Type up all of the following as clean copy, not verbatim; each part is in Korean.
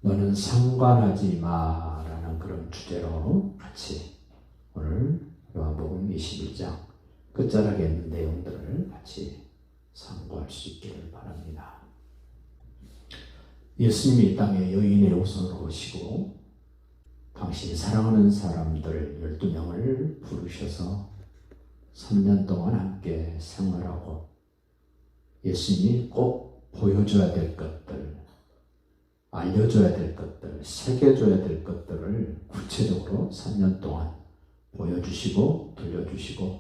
너는 상관하지 마라는 그런 주제로 같이 오늘 요한복음 21장 끝자락에 있는 내용들을 같이 상고할 수 있기를 바랍니다. 예수님이 이 땅에 여인의 후손으로 오시고 당신이 사랑하는 사람들 12명을 부르셔서 3년 동안 함께 생활하고 예수님이 꼭 보여줘야 될 것들, 알려줘야 될 것들, 새겨줘야 될 것들을 구체적으로 3년 동안 보여주시고 들려주시고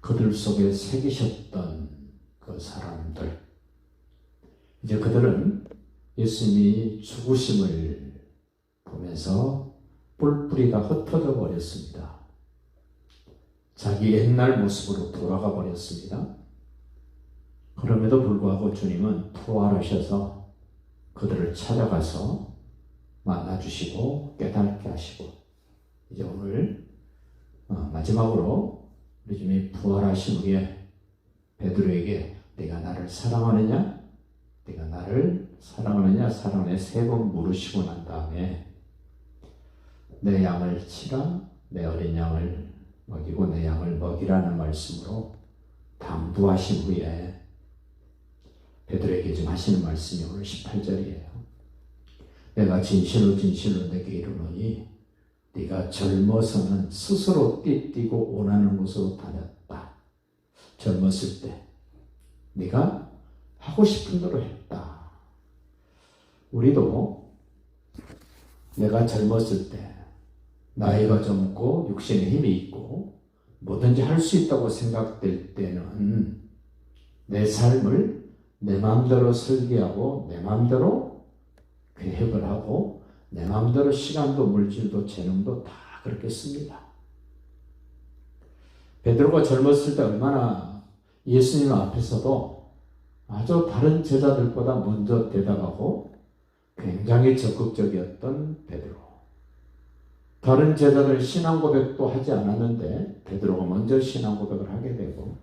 그들 속에 새기셨던 그 사람들, 이제 그들은 예수님이 죽으심을 보면서 뿔뿌리가 흩어져 버렸습니다. 자기 옛날 모습으로 돌아가 버렸습니다. 그럼에도 불구하고 주님은 부활하셔서 그들을 찾아가서 만나주시고 깨닫게 하시고 이제 오늘 마지막으로 우리 주님이 부활하신 후에 베드로에게 네가 나를 사랑하느냐? 네가 나를 사랑하느냐? 사랑하느냐? 3번 물으시고 난 다음에 내 양을 치라, 내 어린 양을 먹이고 내 양을 먹이라는 말씀으로 당부하신 후에 베드로에게 지금 하시는 말씀이 오늘 18절이에요. 내가 진실로 진실로 내게 이르노니 네가 젊어서는 스스로 띠뛰고 원하는 곳으로 다녔다. 젊었을 때 네가 하고 싶은 대로 했다. 우리도 내가 젊었을 때 나이가 젊고 육신에 힘이 있고 뭐든지 할 수 있다고 생각될 때는 내 삶을 내 마음대로 설계하고 내 마음대로 계획을 하고 내 마음대로 시간도 물질도 재능도 다 그렇게 씁니다. 베드로가 젊었을 때 얼마나 예수님 앞에서도 아주 다른 제자들보다 먼저 대답하고 굉장히 적극적이었던 베드로. 다른 제자들 신앙 고백도 하지 않았는데 베드로가 먼저 신앙 고백을 하게 되고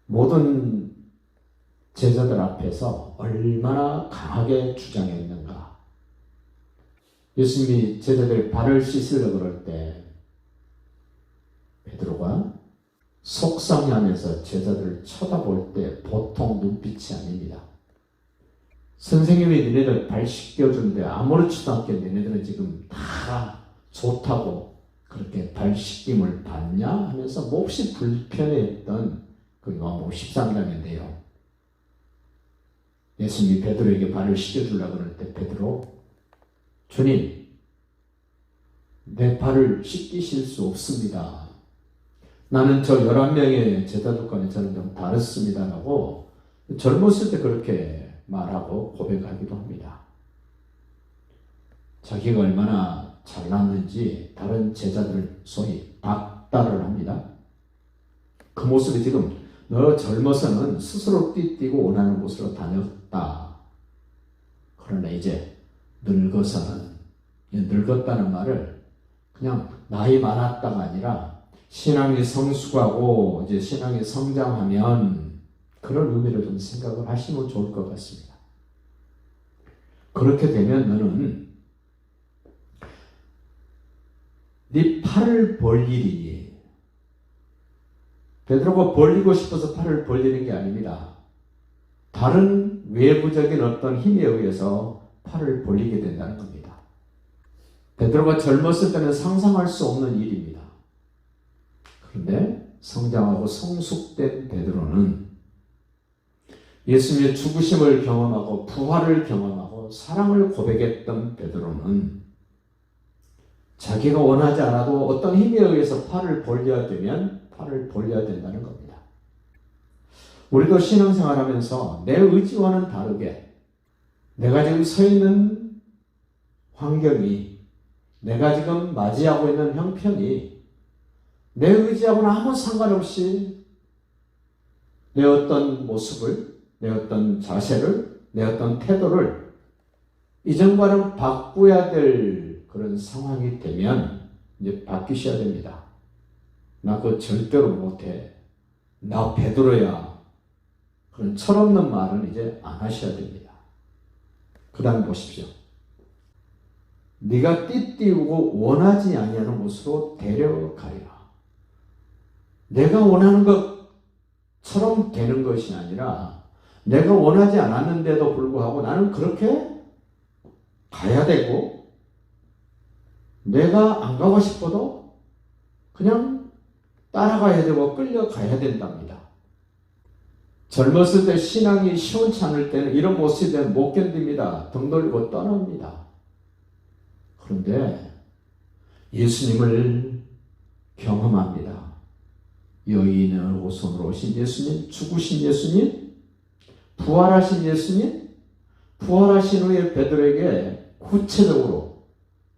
모든 제자들 앞에서 얼마나 강하게 주장했는가. 예수님이 제자들의 발을 씻으려고 그럴 때 베드로가 속상해하면서 제자들을 쳐다볼 때 보통 눈빛이 아닙니다. 선생님이 너네들 발 씻겨주는데 아무렇지도 않게 너네들은 지금 다 좋다고 그렇게 발 씻김을 받냐 하면서 몹시 불편해했던 그 요한복음 13장인데요. 예수님이 베드로에게 발을 씻겨주려고 그럴 때 베드로, 주님, 내 발을 씻기실 수 없습니다. 나는 저 11명의 제자들과는 저는 좀 다르습니다라고 젊었을 때 그렇게 말하고 고백하기도 합니다. 자기가 얼마나 잘났는지 다른 제자들 소위 박달을 합니다. 그 모습이 지금 너 젊어서는 스스로 띠뛰고 원하는 곳으로 다녔다. 그러나 이제 늙어서는, 늙었다는 말을 그냥 나이 많았다가 아니라 신앙이 성숙하고 이제 신앙이 성장하면 그런 의미로 좀 생각을 하시면 좋을 것 같습니다. 그렇게 되면 너는 네 팔을 벌리리니, 베드로가 벌리고 싶어서 팔을 벌리는 게 아닙니다. 다른 외부적인 어떤 힘에 의해서 팔을 벌리게 된다는 겁니다. 베드로가 젊었을 때는 상상할 수 없는 일입니다. 그런데 성장하고 성숙된 베드로는 예수님의 죽으심을 경험하고 부활을 경험하고 사랑을 고백했던 베드로는 자기가 원하지 않아도 어떤 힘에 의해서 팔을 벌려야 되면 팔을 벌려야 된다는 겁니다. 우리도 신앙생활하면서 내 의지와는 다르게 내가 지금 서 있는 환경이, 내가 지금 맞이하고 있는 형편이 내 의지하고는 아무 상관없이 내 어떤 모습을, 내 어떤 자세를, 내 어떤 태도를 이전과는 바꾸어야 될 그런 상황이 되면 이제 바뀌셔야 됩니다. 나 그거 절대로 못해. 나 베드로야. 그런 철없는 말은 이제 안 하셔야 됩니다. 그 다음 보십시오. 네가 띠띠우고 원하지 아니하는 곳으로 데려가리라. 내가 원하는 것처럼 되는 것이 아니라 내가 원하지 않았는데도 불구하고 나는 그렇게 가야 되고, 내가 안 가고 싶어도 그냥 따라가야 되고 끌려가야 된답니다. 젊었을 때 신앙이 시원치 않을 때는 이런 모습에 못 견딥니다. 등 돌리고 떠납니다. 그런데 예수님을 경험합니다. 여인의 오손으로 오신 예수님, 죽으신 예수님, 부활하신 예수님, 부활하신 후에 베드로에게 구체적으로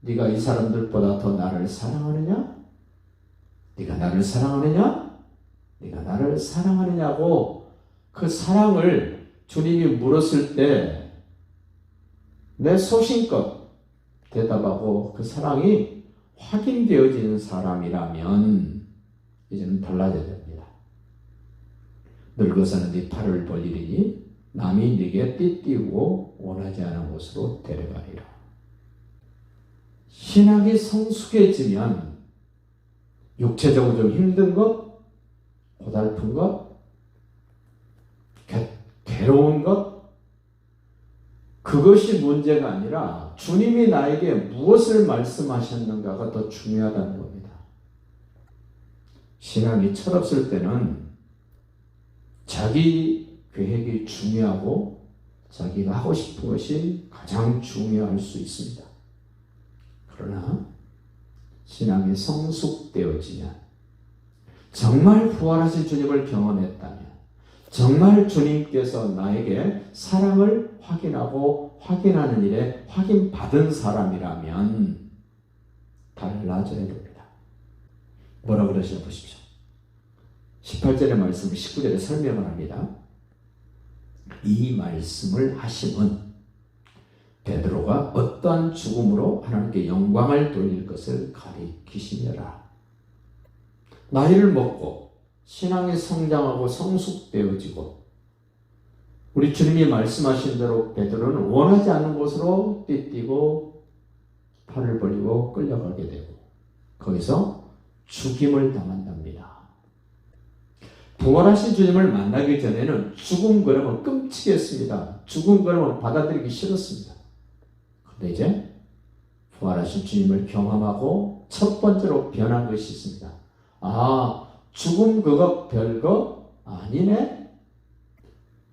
네가 이 사람들보다 더 나를 사랑하느냐? 네가 나를 사랑하느냐? 네가 나를 사랑하느냐고 그 사랑을 주님이 물었을 때 내 소신껏 대답하고 그 사랑이 확인되어지는 사람이라면 이제는 달라져야 됩니다. 늙어서는 네 팔을 벌리리니 남이 네게 띠띠우고 원하지 않은 곳으로 데려가리라. 신학이 성숙해지면 육체적으로 좀 힘든 것, 고달픈 것, 괴로운 것, 그것이 문제가 아니라 주님이 나에게 무엇을 말씀하셨는가가 더 중요하다는 겁니다. 신앙이 철없을 때는 자기 계획이 중요하고 자기가 하고 싶은 것이 가장 중요할 수 있습니다. 그러나 신앙이 성숙되어지면, 정말 부활하신 주님을 경험했다면, 정말 주님께서 나에게 사랑을 확인하고 확인하는 일에 확인받은 사람이라면 달라져야 됩니다. 뭐라 그러시나 보십시오. 18절의 말씀을 19절에 설명을 합니다. 이 말씀을 하심은 베드로가 어떠한 죽음으로 하나님께 영광을 돌릴 것을 가리키시며라. 나이를 먹고 신앙이 성장하고 성숙되어지고 우리 주님이 말씀하신 대로 베드로는 원하지 않는 곳으로 띠띠고 팔을 벌리고 끌려가게 되고 거기서 죽임을 당한답니다. 부활하신 주님을 만나기 전에는 죽음 그러면 끔찍했습니다. 죽음 그러면 받아들이기 싫었습니다. 그런데 이제 부활하신 주님을 경험하고 첫 번째로 변한 것이 있습니다. 죽음 그거 별거 아니네?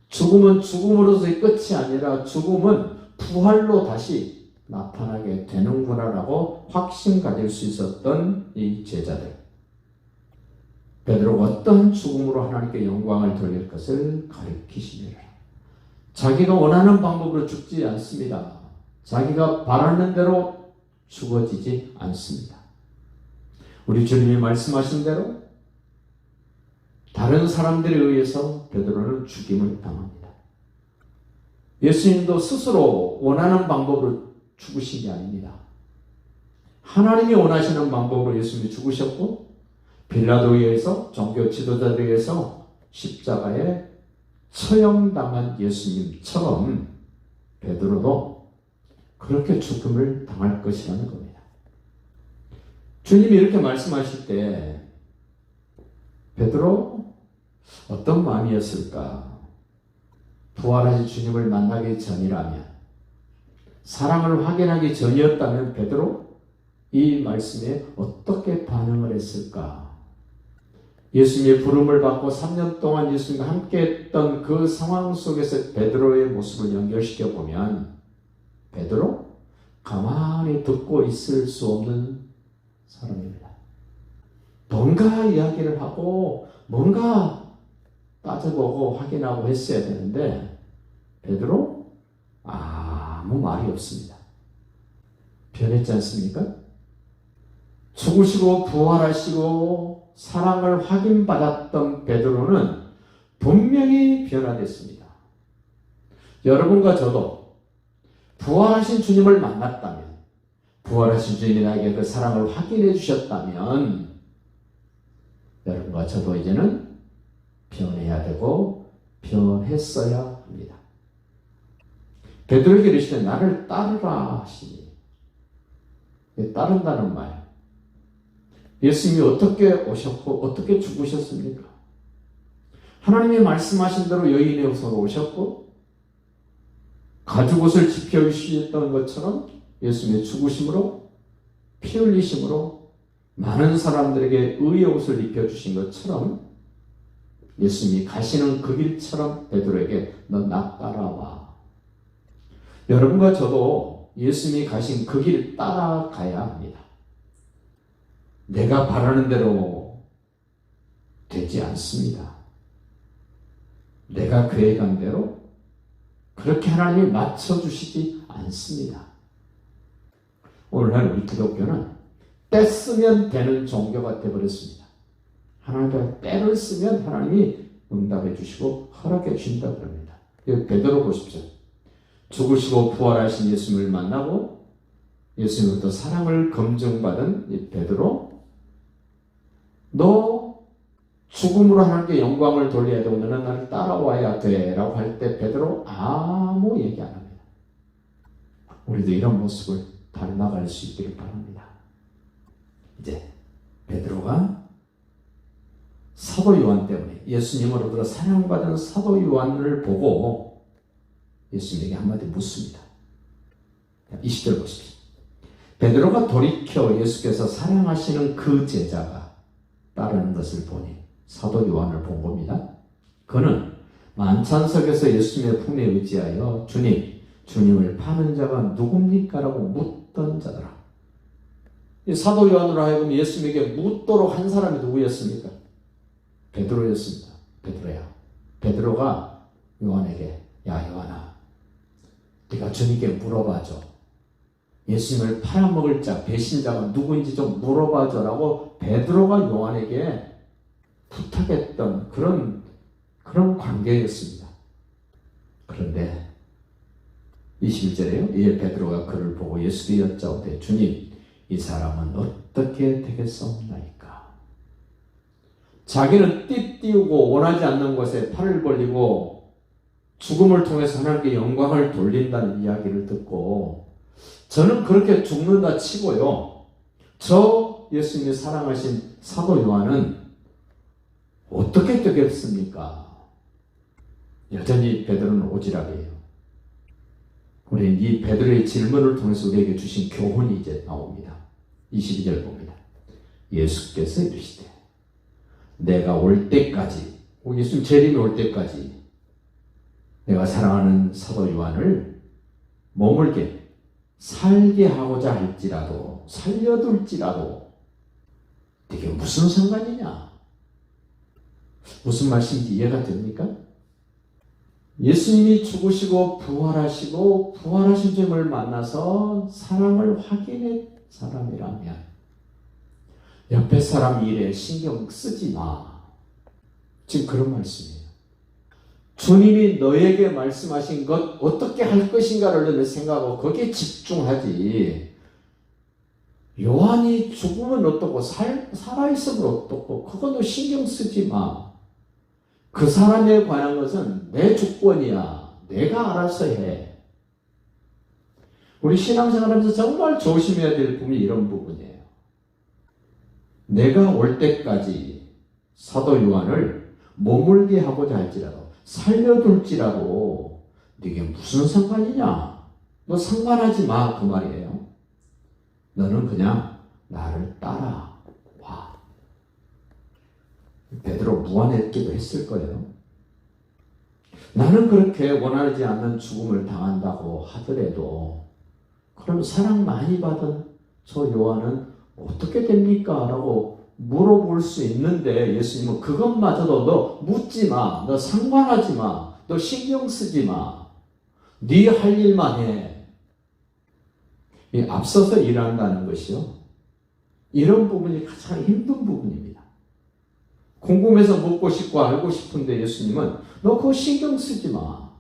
죽음은 죽음으로서의 끝이 아니라 죽음은 부활로 다시 나타나게 되는구나라고 확신 가질 수 있었던 이 제자들. 베드로가 어떤 죽음으로 하나님께 영광을 돌릴 것을 가리키시니라. 자기가 원하는 방법으로 죽지 않습니다. 자기가 바라는 대로 죽어지지 않습니다. 우리 주님이 말씀하신 대로 다른 사람들에 의해서 베드로는 죽임을 당합니다. 예수님도 스스로 원하는 방법으로 죽으신 게 아닙니다. 하나님이 원하시는 방법으로 예수님이 죽으셨고 빌라도에 의해서 종교 지도자들에 의해서 십자가에 처형당한 예수님처럼 베드로도 그렇게 죽음을 당할 것이라는 겁니다. 주님이 이렇게 말씀하실 때 베드로 어떤 마음이었을까? 부활하신 주님을 만나기 전이라면, 사랑을 확인하기 전이었다면 베드로 이 말씀에 어떻게 반응을 했을까? 예수님의 부름을 받고 3년 동안 예수님과 함께했던 그 상황 속에서 베드로의 모습을 연결시켜 보면 베드로 가만히 듣고 있을 수 없는 사람입니다. 뭔가 이야기를 하고 뭔가 따져보고 확인하고 했어야 되는데 베드로 아무 말이 없습니다. 변했지 않습니까? 죽으시고 부활하시고 사랑을 확인받았던 베드로는 분명히 변화됐습니다. 여러분과 저도 부활하신 주님을 만났다면, 부활하신 주님이 나에게 그 사랑을 확인해 주셨다면 여러분과 저도 이제는 변해야 되고 변했어야 합니다. 베드로에게 이르시되 나를 따르라 하시니 따른다는 말. 예수님이 어떻게 오셨고 어떻게 죽으셨습니까? 하나님이 말씀하신 대로 여인의 후손으로 오셨고 가죽옷을 지펴주셨던 것처럼 예수님의 죽으심으로 피 흘리심으로 많은 사람들에게 의의 옷을 입혀주신 것처럼 예수님이 가시는 그 길처럼 베드로에게 너 나 따라와. 여러분과 저도 예수님이 가신 그 길 따라가야 합니다. 내가 바라는 대로 되지 않습니다. 내가 계획한 대로 그렇게 하나님이 맞춰주시지 않습니다. 오늘날 우리 기독교는 때 쓰면 되는 종교가 되어버렸습니다. 하나님의 때를 쓰면 하나님이 응답해 주시고 허락해 주신다 그럽니다. 베드로 보십시오. 죽으시고 부활하신 예수님을 만나고 예수님으로부터 사랑을 검증받은 이 베드로, 너 죽음으로 하나님께 영광을 돌려야 되고 너는 나를 따라와야 돼 라고 할 때 베드로 아무 얘기 안 합니다. 우리도 이런 모습을 닮아갈 수 있기를 바랍니다. 이제 베드로가 사도 요한 때문에 예수님으로부터 사랑받은 사도 요한을 보고 예수님에게 한마디 묻습니다. 20절 보십시오. 베드로가 돌이켜 예수께서 사랑하시는 그 제자가 따르는 것을 보니 사도 요한을 본 겁니다. 그는 만찬석에서 예수님의 품에 의지하여 주님을 파는 자가 누굽니까? 라고 묻던 자더라. 이 사도 요한으로 하여금 예수님에게 묻도록 한 사람이 누구였습니까? 베드로였습니다. 베드로야. 베드로가 요한에게 야 요한아, 네가 주님께 물어봐줘. 예수님을 팔아먹을 자, 배신자가 누구인지 좀 물어봐줘라고 베드로가 요한에게 부탁했던 그런 관계였습니다. 그런데 21절에요. 이에 베드로가 그를 보고 예수께 여짜오되 주님, 이 사람은 어떻게 되겠사옵나이까? 자기는 띠띠우고 원하지 않는 것에 팔을 벌리고 죽음을 통해서 하나님께 영광을 돌린다는 이야기를 듣고 저는 그렇게 죽는다 치고요. 저 예수님이 사랑하신 사도 요한은 어떻게 되겠습니까? 여전히 베드로는 오지랖이에요. 우리는 이 베드로의 질문을 통해서 우리에게 주신 교훈이 이제 나옵니다. 22절 봅니다. 예수께서 이르시되 내가 올 때까지, 예수님 재림이 올 때까지 내가 사랑하는 사도 요한을 머물게 살게 하고자 할지라도, 살려둘지라도 이게 무슨 상관이냐? 무슨 말씀인지 이해가 됩니까? 예수님이 죽으시고 부활하시고 부활하신 주님을 만나서 사랑을 확인한 사람이라면 옆에 사람 일에 신경 쓰지 마. 지금 그런 말씀이에요. 주님이 너에게 말씀하신 것 어떻게 할 것인가를 생각하고 거기에 집중하지. 요한이 죽으면 어떻고 살아있으면 어떻고 그건 너 신경 쓰지 마. 그 사람에 관한 것은 내 주권이야. 내가 알아서 해. 우리 신앙생활하면서 정말 조심해야 될 부분이 이런 부분이에요. 내가 올 때까지 사도 요한을 머물게 하고자 할지라도 살려둘지라도 네게 무슨 상관이냐? 너 상관하지 마 그 말이에요. 너는 그냥 나를 따라와. 베드로 무안했기도 했을 거예요. 나는 그렇게 원하지 않는 죽음을 당한다고 하더라도 그럼 사랑 많이 받은 저 요한은 어떻게 됩니까? 라고 물어볼 수 있는데 예수님은 그것마저도 너 묻지 마. 너 상관하지 마. 너 신경 쓰지 마. 네 할 일만 해. 이 앞서서 일한다는 것이요. 이런 부분이 가장 힘든 부분입니다. 궁금해서 묻고 싶고 알고 싶은데 예수님은 너 그거 신경 쓰지 마.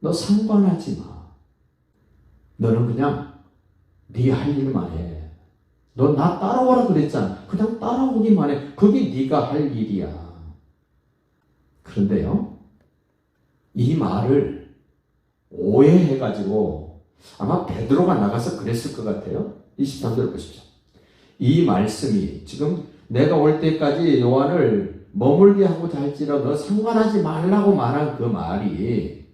너 상관하지 마. 너는 그냥 네 할 일만 해. 너 나 따라오라 그랬잖아. 그냥 따라오기만 해. 그게 네가 할 일이야. 그런데요, 이 말을 오해해가지고 아마 베드로가 나가서 그랬을 것 같아요. 23절 보십시오. 이 말씀이 지금 내가 올 때까지 요한을 머물게 하고자 할지라도 너 상관하지 말라고 말한 그 말이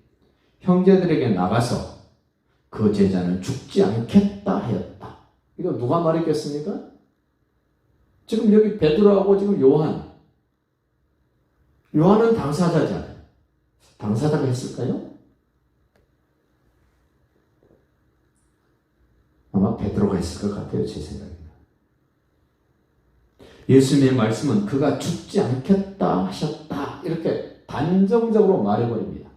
형제들에게 나가서 그 제자는 죽지 않겠다 하였다. 이거 누가 말했겠습니까? 지금 여기 베드로하고 지금 요한은 당사자잖아요. 당사자가 했을까요? 아마 베드로가 했을 것 같아요. 제 생각에는. 예수님의 말씀은 그가 죽지 않겠다 하셨다. 이렇게 단정적으로 말해버립니다.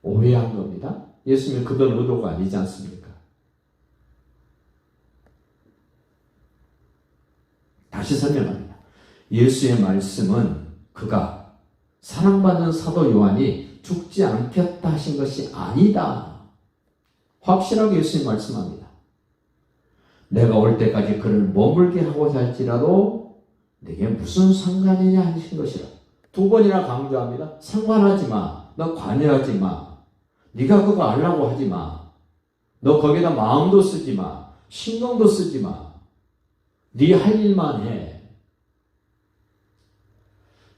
오해한 겁니다. 예수님은 그런 의도가 아니지 않습니까? 다시 설명합니다. 예수의 말씀은 그가 사랑받는 사도 요한이 죽지 않겠다 하신 것이 아니다. 확실하게 예수님 말씀합니다. 내가 올 때까지 그를 머물게 하고자 할지라도 내게 무슨 상관이냐 하신 것이라. 두 번이나 강조합니다. 상관하지 마. 너 관여하지 마. 네가 그거 알라고 하지 마. 너 거기다 마음도 쓰지 마. 신경도 쓰지 마. 네 할 일만 해.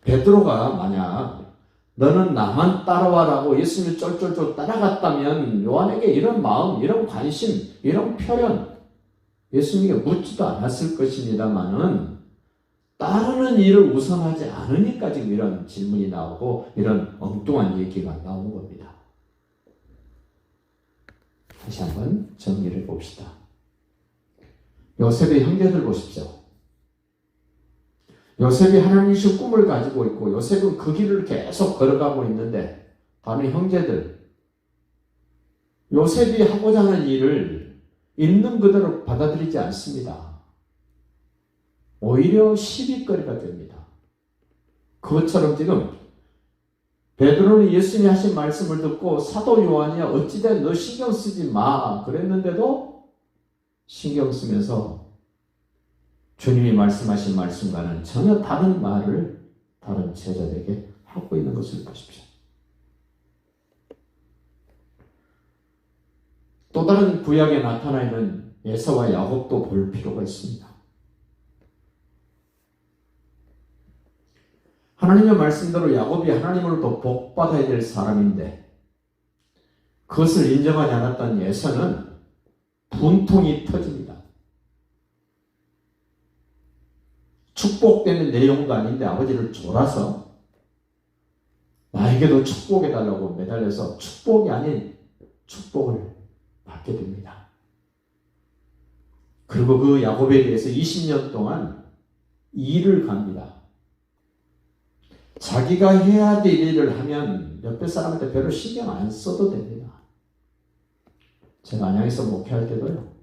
베드로가 만약 너는 나만 따라와라고 예수님을 쫄쫄쫄 따라갔다면 요한에게 이런 마음, 이런 관심, 이런 표현 예수님에게 묻지도 않았을 것입니다만은 따르는 일을 우선하지 않으니까 지금 이런 질문이 나오고 이런 엉뚱한 얘기가 나오는 겁니다. 다시 한번 정리를 봅시다. 요셉의 형제들 보십시오. 요셉이 하나님이신 꿈을 가지고 있고 요셉은 그 길을 계속 걸어가고 있는데 다른 형제들 요셉이 하고자 하는 일을 있는 그대로 받아들이지 않습니다. 오히려 시비거리가 됩니다. 그것처럼 지금 베드로는 예수님이 하신 말씀을 듣고 사도 요한이야 어찌된 너 신경 쓰지 마 그랬는데도 신경 쓰면서 주님이 말씀하신 말씀과는 전혀 다른 말을 다른 제자들에게 하고 있는 것을 보십시오. 또 다른 구약에 나타나 있는 에사와 야곱도 볼 필요가 있습니다. 하나님의 말씀대로 야곱이 하나님으로부터 복받아야 될 사람인데 그것을 인정하지 않았던 에사는 분통이 터집니다. 축복되는 내용도 아닌데 아버지를 졸아서 나에게도 축복해달라고 매달려서 축복이 아닌 축복을 받게 됩니다. 그리고 그 야곱에 대해서 20년 동안 일을 갑니다. 자기가 해야 될 일을 하면 옆에 사람한테 별로 신경 안 써도 됩니다. 제가 안양에서 목회할 때도요.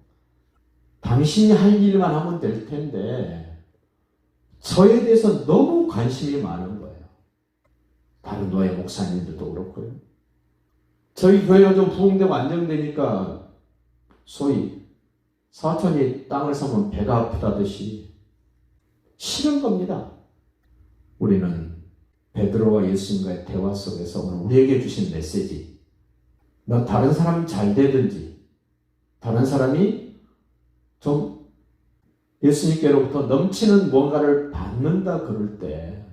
당신이 할 일만 하면 될 텐데 저에 대해서 너무 관심이 많은 거예요. 다른 노예 목사님들도 그렇고요. 저희 교회가 좀 부흥되고 안정되니까 소위 사촌이 땅을 사면 배가 아프다듯이 싫은 겁니다. 우리는 베드로와 예수님과의 대화 속에서 오늘 우리에게 주신 메시지 너 다른 사람 잘 되든지 다른 사람이 좀 예수님께로부터 넘치는 뭔가를 받는다 그럴 때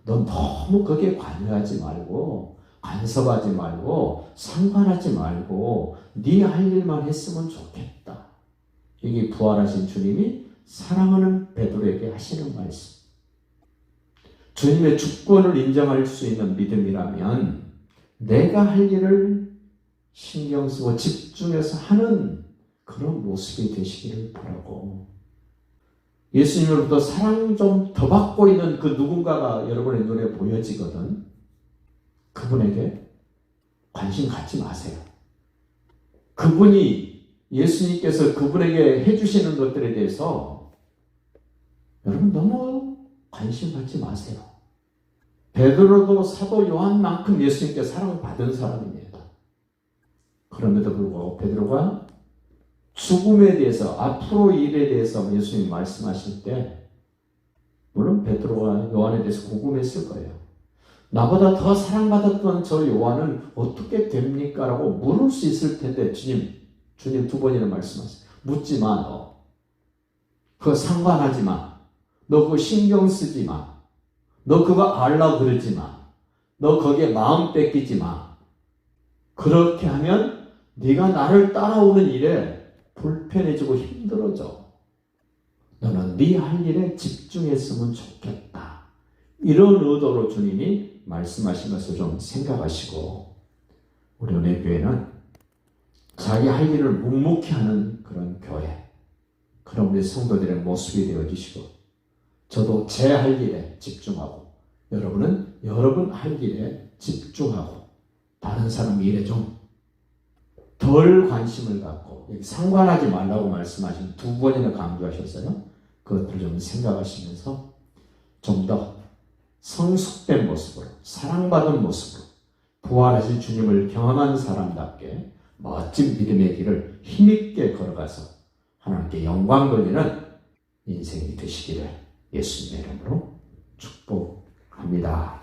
넌 너무 거기에 관여하지 말고 간섭하지 말고 상관하지 말고 네 할 일만 했으면 좋겠다. 이게 부활하신 주님이 사랑하는 베드로에게 하시는 말씀. 주님의 주권을 인정할 수 있는 믿음이라면 내가 할 일을 신경 쓰고 집중해서 하는 그런 모습이 되시기를 바라고 예수님으로부터 사랑 좀 더 받고 있는 그 누군가가 여러분의 눈에 보여지거든 그분에게 관심 갖지 마세요. 그분이 예수님께서 그분에게 해주시는 것들에 대해서 여러분 너무 관심 갖지 마세요. 베드로도 사도 요한만큼 예수님께 사랑받은 사람입니다. 그럼에도 불구하고 베드로가 죽음에 대해서 앞으로 일에 대해서 예수님이 말씀하실 때 물론 베드로가 요한에 대해서 궁금했을 거예요. 나보다 더 사랑받았던 저 요한은 어떻게 됩니까? 라고 물을 수 있을 텐데 주님 두 번이나 말씀하세요. 묻지 마, 너. 그거 상관하지 마. 너 그거 신경 쓰지 마. 너 그거 알라 그러지 마. 너 거기에 마음 뺏기지 마. 그렇게 하면 네가 나를 따라오는 일에 불편해지고 힘들어져. 너는 네 할 일에 집중했으면 좋겠다. 이런 의도로 주님이 말씀하신 것을 좀 생각하시고, 우리 은혜교회는 자기 할 일을 묵묵히 하는 그런 교회, 그런 우리 성도들의 모습이 되어주시고, 저도 제 할 일에 집중하고, 여러분은 여러분 할 일에 집중하고, 다른 사람 일에 좀 덜 관심을 갖고, 상관하지 말라고 말씀하신 두 번이나 강조하셨어요. 그것들을 좀 생각하시면서 좀 더 성숙된 모습으로, 사랑받은 모습으로, 부활하신 주님을 경험한 사람답게 멋진 믿음의 길을 힘있게 걸어가서 하나님께 영광 돌리는 인생이 되시기를 예수님의 이름으로 축복합니다.